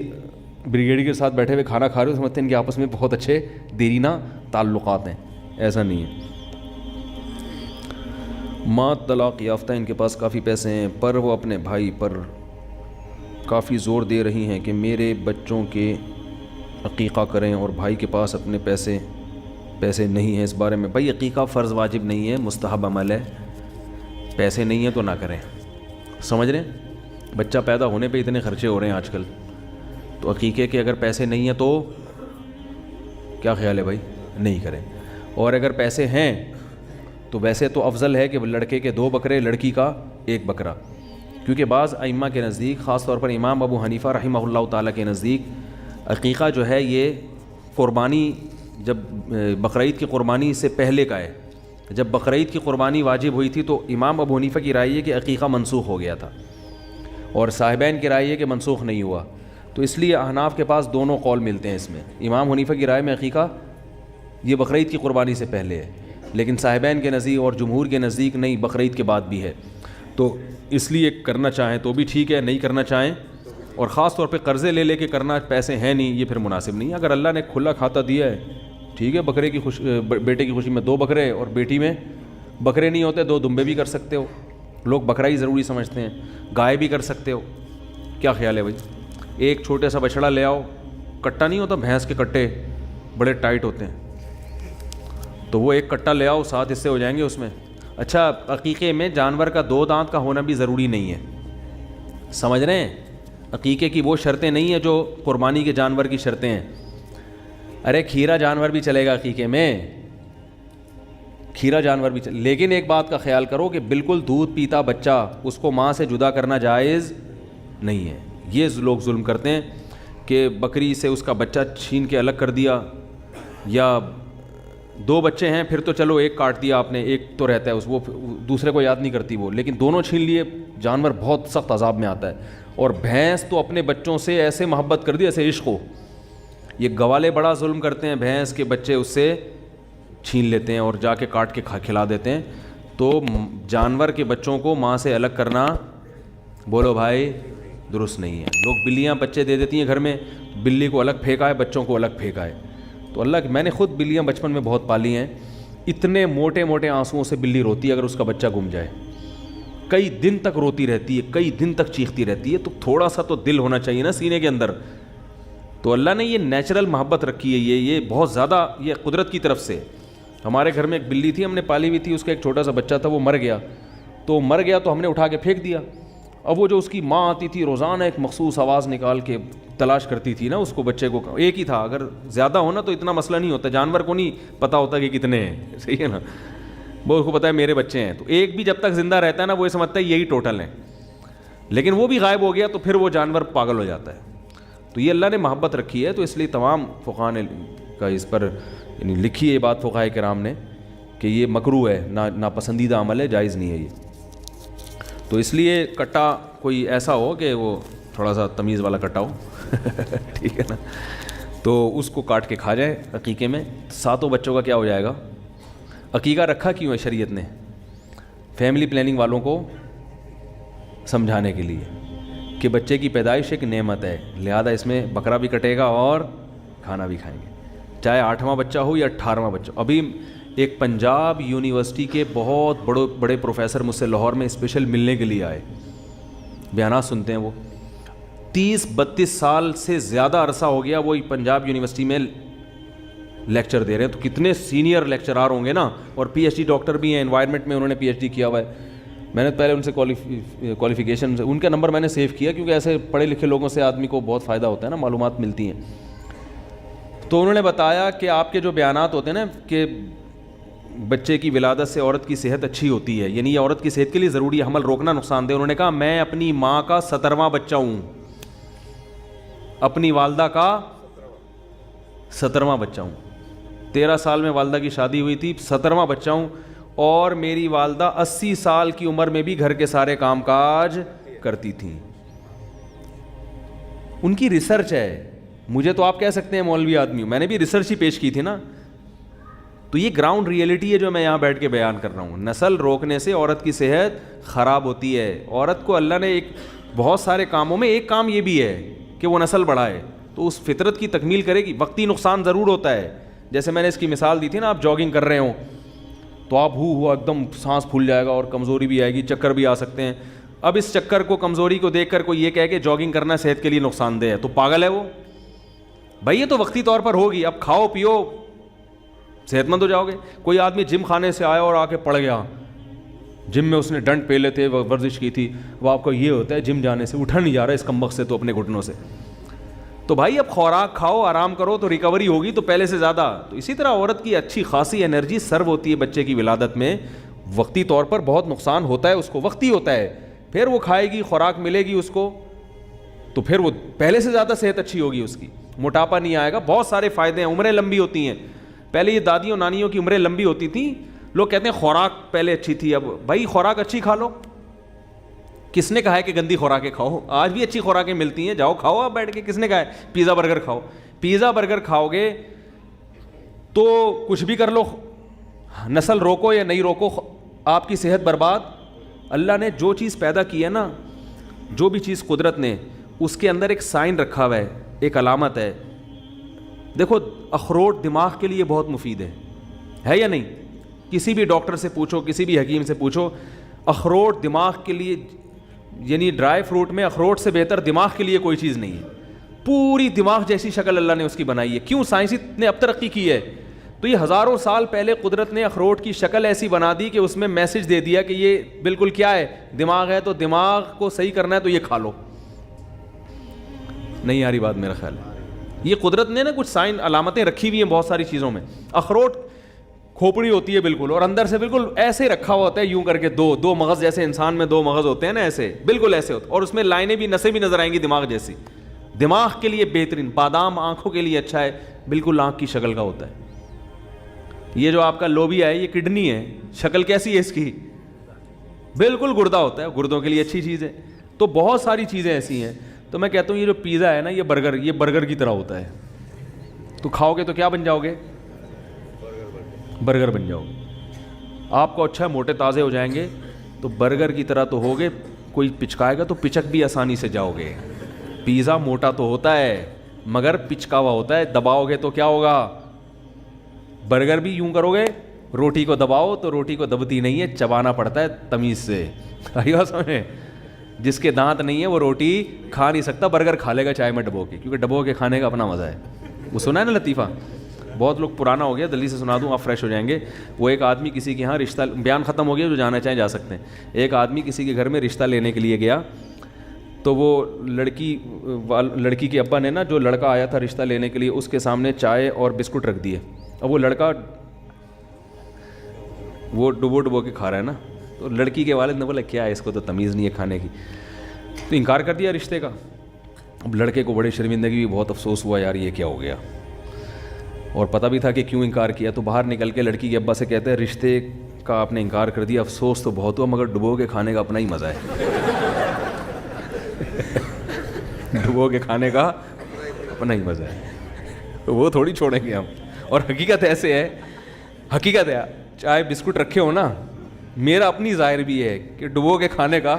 بریگیڈی کے ساتھ بیٹھے ہوئے کھانا کھا رہے ہو, سمجھتے ہیں کہ آپس میں بہت اچھے دیرینہ تعلقات ہیں. ایسا نہیں ہے. ماں طلاق یافتہ, ان کے پاس کافی پیسے ہیں, پر وہ اپنے بھائی پر کافی زور دے رہی ہیں کہ میرے بچوں کے عقیقہ کریں, اور بھائی کے پاس اپنے پیسے نہیں ہیں. اس بارے میں بھائی عقیقہ فرض واجب نہیں ہے, مستحب عمل ہے. پیسے نہیں ہیں تو نہ کریں. سمجھ رہے ہیں؟ بچہ پیدا ہونے پہ اتنے خرچے ہو رہے ہیں آج کل, تو عقیقے کے اگر پیسے نہیں ہیں تو کیا خیال ہے بھائی؟ نہیں کریں. اور اگر پیسے ہیں تو ویسے تو افضل ہے کہ لڑکے کے 2 بکرے, لڑکی کا 1 بکرا, کیونکہ بعض ائمہ کے نزدیک, خاص طور پر امام ابو حنیفہ رحمہ اللہ تعالیٰ کے نزدیک, عقیقہ جو ہے یہ قربانی, جب بقرعید کی قربانی سے پہلے کا ہے, جب بقرعید کی قربانی واجب ہوئی تھی تو امام ابو حنیفہ کی رائے ہے کہ عقیقہ منسوخ ہو گیا تھا، اور صاحبین کی رائے ہے کہ منسوخ نہیں ہوا. تو اس لیے احناف کے پاس دونوں قول ملتے ہیں اس میں. امام حنیفہ کی رائے میں عقیقہ یہ بقرعید کی قربانی سے پہلے ہے، لیکن صاحبین کے نزدیک اور جمہور کے نزدیک نہیں، بقرعید کے بعد بھی ہے. تو اس لیے کرنا چاہیں تو بھی ٹھیک ہے، نہیں کرنا چاہیں، اور خاص طور پہ قرضے لے کے کرنا، پیسے ہیں نہیں، یہ پھر مناسب نہیں. اگر اللہ نے کھلا کھاتا دیا ہے ٹھیک ہے، بکرے کی بیٹے کی خوشی میں 2 بکرے اور بیٹی میں بکرے نہیں ہوتے 2 دمبے بھی کر سکتے ہو. لوگ بکرا ہی ضروری سمجھتے ہیں، گائے بھی کر سکتے ہو. کیا خیال ہے بھائی؟ ایک چھوٹے سا بچڑا لے آؤ، کٹا نہیں ہوتا، بھینس کے کٹے بڑے ٹائٹ ہوتے ہیں، تو وہ ایک کٹا لے آؤ، 7 حصے ہو جائیں گے اس میں. اچھا، عقیقے میں جانور کا 2 دانت کا ہونا بھی ضروری نہیں ہے، سمجھ رہے ہیں؟ عقیقے کی وہ شرطیں نہیں ہیں جو قربانی کے جانور کی شرطیں ہیں. ارے کھیرا جانور بھی چلے گا عقیقے میں، کھیرا جانور بھی لیکن ایک بات کا خیال کرو کہ بالکل دودھ پیتا بچہ اس کو ماں سے جدا کرنا جائز نہیں ہے. یہ لوگ ظلم کرتے ہیں کہ بکری سے اس کا بچہ چھین کے الگ کر دیا، یا 2 بچے ہیں پھر تو چلو ایک کاٹ دیا آپ نے، ایک تو رہتا ہے وہ دوسرے کو یاد نہیں کرتی وہ، لیکن دونوں چھین لیے، جانور بہت سخت عذاب میں آتا ہے. اور بھینس تو اپنے بچوں سے ایسے محبت کر دی ایسے عشق ہو. یہ گوالے بڑا ظلم کرتے ہیں، بھینس کے بچے اس سے چھین لیتے ہیں اور جا کے کاٹ کے کھلا دیتے ہیں. تو جانور کے بچوں کو ماں سے الگ کرنا، بولو بھائی، درست نہیں ہے. لوگ بلیاں بچے دے دیتی ہیں گھر میں، بلی کو الگ پھینکا ہے، بچوں کو الگ پھینکا ہے. تو اللہ، میں نے خود بلیاں بچپن میں بہت پالی ہیں. اتنے موٹے موٹے آنسوؤں سے بلی روتی ہے اگر اس کا بچہ گم جائے، کئی دن تک روتی رہتی ہے، کئی دن تک چیختی رہتی ہے. تو تھوڑا سا تو دل ہونا چاہیے نا سینے کے اندر. تو اللہ نے یہ نیچرل محبت رکھی ہے، یہ بہت زیادہ، یہ قدرت کی طرف سے. ہمارے گھر میں ایک بلی تھی، ہم نے پالی ہوئی تھی، اس کا ایک چھوٹا سا بچہ تھا، وہ مر گیا تو ہم نے اٹھا کے پھینک دیا. اب وہ جو اس کی ماں آتی تھی روزانہ ایک مخصوص آواز نکال کے تلاش کرتی تھی نا اس کو، بچے کو. ایک ہی تھا، اگر زیادہ ہونا تو اتنا مسئلہ نہیں ہوتا، جانور کو نہیں پتہ ہوتا کہ کتنے ہیں، صحیح ہے نا، وہ اس کو پتہ ہے میرے بچے ہیں. تو ایک بھی جب تک زندہ رہتا ہے نا وہ یہ سمجھتا ہے یہی ٹوٹل ہیں، لیکن وہ بھی غائب ہو گیا تو پھر وہ جانور پاگل ہو جاتا ہے. تو یہ اللہ نے محبت رکھی ہے. تو اس لیے تمام فقہاء نے کا اس پر یعنی لکھی ہے یہ بات فقہاء کرام نے کہ یہ مکروہ ہے، ناپسندیدہ عمل ہے، جائز نہیں ہے یہ. تو اس لیے کٹا کوئی ایسا ہو کہ وہ تھوڑا سا تمیز والا کٹا ہو ٹھیک ہے نا، تو اس کو کاٹ کے کھا جائے عقیقے میں. 7 بچوں کا کیا ہو جائے گا. عقیقہ رکھا کیوں ہے شریعت نے؟ فیملی پلاننگ والوں کو سمجھانے کے لیے کہ بچے کی پیدائش ایک نعمت ہے، لہذا اس میں بکرا بھی کٹے گا اور کھانا بھی کھائیں گے، چاہے 8واں بچہ ہو یا 18واں بچہ. ابھی ایک پنجاب یونیورسٹی کے بہت بڑے پروفیسر مجھ سے لاہور میں اسپیشل ملنے کے لیے آئے، بیانات سنتے ہیں. وہ 30-32 سال سے زیادہ عرصہ ہو گیا وہ پنجاب یونیورسٹی میں لیکچر دے رہے ہیں. تو کتنے سینئر لیکچرار ہوں گے نا، اور پی ایچ ڈی ڈاکٹر بھی ہیں، انوائرمنٹ میں انہوں نے پی ایچ ڈی کیا ہوا ہے. میں نے پہلے ان سے کوالیفیکیشن ان کا نمبر میں نے سیو کیا، کیونکہ ایسے پڑھے لکھے لوگوں سے آدمی کو بہت فائدہ ہوتا ہے نا، معلومات ملتی ہیں. تو انہوں نے بتایا کہ آپ کے جو بیانات ہوتے ہیں نا کہ بچے کی ولادت سے عورت کی صحت اچھی ہوتی ہے، یعنی یہ عورت کی صحت کے لیے ضروری ہے، حمل روکنا نقصان دہ. انہوں نے کہا میں اپنی ماں کا 17واں بچہ ہوں، اپنی والدہ کا 17واں بچہ ہوں. 13 سال میں والدہ کی شادی ہوئی تھی، 17واں بچہ ہوں، اور میری والدہ 80 سال کی عمر میں بھی گھر کے سارے کام کاج کرتی تھیں. ان کی ریسرچ ہے. مجھے تو آپ کہہ سکتے ہیں مولوی آدمی ہوں، میں نے بھی ریسرچ ہی پیش کی تھی نا. تو یہ گراؤنڈ ریئلٹی ہے جو میں یہاں بیٹھ کے بیان کر رہا ہوں. نسل روکنے سے عورت کی صحت خراب ہوتی ہے. عورت کو اللہ نے ایک بہت سارے کاموں میں ایک کام یہ بھی ہے کہ وہ نسل بڑھائے، تو اس فطرت کی تکمیل کرے گی. وقتی نقصان ضرور ہوتا ہے، جیسے میں نے اس کی مثال دی تھی نا، آپ جاگنگ کر رہے ہوں تو آپ ہوا ایک دم سانس پھول جائے گا اور کمزوری بھی آئے گی، چکر بھی آ سکتے ہیں. اب اس چکر کو، کمزوری کو دیکھ کر کوئی یہ کہے کہ جاگنگ کرنا صحت کے لیے نقصان دہ ہے، تو پاگل ہے وہ. بھائی یہ تو وقتی طور پر ہوگی، اب کھاؤ پیو صحت مند ہو جاؤ گے. کوئی آدمی جم خانے سے آیا اور آ کے پڑ گیا، جم میں اس نے ڈنڈ پہ لیتے ورزش کی تھی، وہ آپ کو یہ ہوتا ہے جم جانے سے اٹھا نہیں جا رہا اس کمبخت سے تو اپنے گھٹنوں سے. تو بھائی اب خوراک کھاؤ، آرام کرو تو ریکوری ہوگی تو پہلے سے زیادہ. تو اسی طرح عورت کی اچھی خاصی انرجی سرو ہوتی ہے بچے کی ولادت میں. وقتی طور پر بہت نقصان ہوتا ہے اس کو، وقتی ہوتا ہے، پھر وہ کھائے گی، خوراک ملے گی اس کو، تو پھر وہ پہلے سے زیادہ صحت اچھی ہوگی اس کی. موٹاپا نہیں آئے گا، بہت سارے فائدے ہیں، عمریں لمبی ہوتی ہیں. پہلے یہ دادیوں نانیوں کی عمریں لمبی ہوتی تھیں لوگ کہتے ہیں خوراک پہلے اچھی تھی, اب بھائی خوراک اچھی کھا لو. کس نے کہا ہے کہ گندی خوراکیں کھاؤ؟ آج بھی اچھی خوراکیں ملتی ہیں, جاؤ کھاؤ آپ بیٹھ کے. کس نے کہا ہے پیزا برگر کھاؤ؟ پیزا برگر کھاؤ گے تو کچھ بھی کر لو, نسل روکو یا نہیں روکو, آپ کی صحت برباد. اللہ نے جو چیز پیدا کی ہے نا, جو بھی چیز قدرت نے, اس کے اندر ایک سائن رکھا ہوا ہے, ایک علامت ہے. دیکھو اخروٹ دماغ کے لیے بہت مفید ہے یا نہیں؟ کسی بھی ڈاکٹر سے پوچھو, کسی بھی حکیم سے پوچھو, اخروٹ دماغ کے لیے, یعنی ڈرائی فروٹ میں اخروٹ سے بہتر دماغ کے لیے کوئی چیز نہیں ہے. پوری دماغ جیسی شکل اللہ نے اس کی بنائی ہے. کیوں؟ سائنس نے اب ترقی کی ہے, تو یہ ہزاروں سال پہلے قدرت نے اخروٹ کی شکل ایسی بنا دی کہ اس میں میسج دے دیا کہ یہ بالکل کیا ہے, دماغ ہے, تو دماغ کو صحیح کرنا ہے تو یہ کھا لو. نہیں آ رہی بات میرا خیال ہے. یہ قدرت نے نا کچھ سائن علامتیں رکھی ہوئی ہیں بہت ساری چیزوں میں. اخروٹ کھوپڑی ہوتی ہے بالکل, اور اندر سے بالکل ایسے رکھا ہوا ہوتا ہے یوں کر کے, دو مغز جیسے انسان میں 2 مغز ہوتے ہیں نا, ایسے بالکل ایسے ہوتے, اور اس میں لائنیں بھی, نسیں بھی نظر آئیں گی دماغ جیسی. دماغ کے لیے بہترین. بادام آنکھوں کے لیے اچھا ہے, بالکل آنکھ کی شکل کا ہوتا ہے. یہ جو آپ کا لوبیا ہے یہ کڈنی ہے, شکل کیسی ہے اس کی؟ بالکل گردہ ہوتا ہے, گردوں کے لیے اچھی چیز ہے. تو بہت ساری چیزیں ایسی ہیں. تو میں کہتا ہوں یہ جو پیزا ہے نا, یہ برگر کی طرح ہوتا ہے. تو کھاؤ گے تو کیا بن جاؤ گے؟ برگر بن جاؤ گے. آپ کو اچھا موٹے تازے ہو جائیں گے تو برگر کی طرح تو ہوگے, کوئی پچکائے گا تو پچک بھی آسانی سے جاؤ گے. پیزا موٹا تو ہوتا ہے مگر پچکا ہوا ہوتا ہے, دباؤ گے تو کیا ہوگا؟ برگر بھی یوں کرو گے, روٹی کو دباؤ تو روٹی کو دبتی نہیں ہے, چبانا پڑتا ہے تمیز سے. سمجھے؟ جس کے دانت نہیں ہے وہ روٹی کھا نہیں سکتا, برگر کھا لے گا چائے میں ڈبو کے, کیونکہ ڈبو کے کھانے کا اپنا مزہ ہے. وہ سنا ہے نا لطیفہ, بہت لوگ پرانا ہو گیا, جلدی سے سنا دوں آپ فریش ہو جائیں گے. وہ ایک آدمی کسی کے یہاں رشتہ, بیان ختم ہو گیا, جو جانا چاہیں جا سکتے ہیں. ایک آدمی کسی کے گھر میں رشتہ لینے کے لیے گیا, تو وہ لڑکی کے ابا نے نا, جو لڑکا آیا تھا رشتہ لینے کے لیے, اس کے سامنے چائے اور بسکٹ رکھ دیے. اب وہ لڑکا وہ ڈبو کے کھا رہا ہے نا, تو لڑکی کے والد نے بولا کیا ہے اس کو تو تمیز نہیں ہے کھانے کی, تو انکار کر دیا رشتے کا. اب لڑکے کو بڑی شرمندگی بھی, بہت افسوس ہوا یار یہ کیا ہو گیا, اور پتہ بھی تھا کہ کیوں انکار کیا. تو باہر نکل کے لڑکی کے ابا سے کہتے ہیں رشتے کا آپ نے انکار کر دیا, افسوس تو بہت ہوا مگر ڈبو کے کھانے کا اپنا ہی مزہ ہے. ڈبو کے کھانے کا اپنا ہی مزہ ہے, تو وہ تھوڑی چھوڑیں گے ہم. اور حقیقت ایسے ہے, حقیقت ہے, چائے بسکٹ رکھے ہو نا, میرا اپنی ظاہر بھی ہے کہ ڈبو کے کھانے کا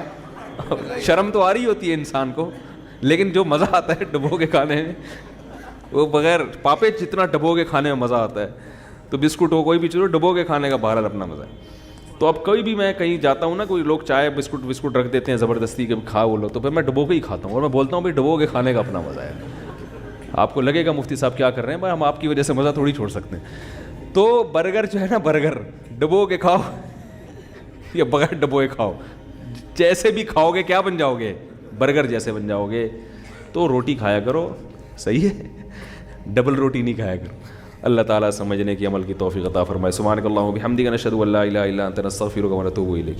شرم تو آ رہی ہوتی ہے انسان کو, لیکن جو مزہ آتا ہے ڈبو کے کھانے میں, وہ بغیر پاپے جتنا ڈبو کے کھانے میں مزہ آتا ہے. تو بسکٹ ہو کوئی بھی چیز, ڈبو کے کھانے کا بہرحال اپنا مزہ ہے. تو اب کوئی بھی, میں کہیں جاتا ہوں نا, کوئی لوگ چائے بسکٹ رکھ دیتے ہیں زبردستی کہ کھا وہ لو, تو پھر میں ڈبو کے ہی کھاتا ہوں, اور میں بولتا ہوں بھائی ڈبو کے کھانے کا اپنا مزہ ہے. آپ کو لگے گا مفتی صاحب کیا کر رہے ہیں, بھائی ہم آپ کی وجہ سے مزہ تھوڑی چھوڑ سکتے ہیں. تو برگر جو ہے نا, برگر ڈبو کے کھاؤ یا بغیر ڈبو کے کھاؤ, جیسے بھی کھاؤ گے کیا بن جاؤ گے؟ برگر جیسے بن جاؤ گے. تو روٹی کھایا کرو, صحیح ہے, ڈبل روٹی نہیں کھایا کرو. اللہ تعالیٰ سمجھنے کی عمل کی توفیق عطا فرمائے. سبحانک اللہم و بحمدک نشہد ان لا الہ الا انت نستغفرک و نتوب الیک.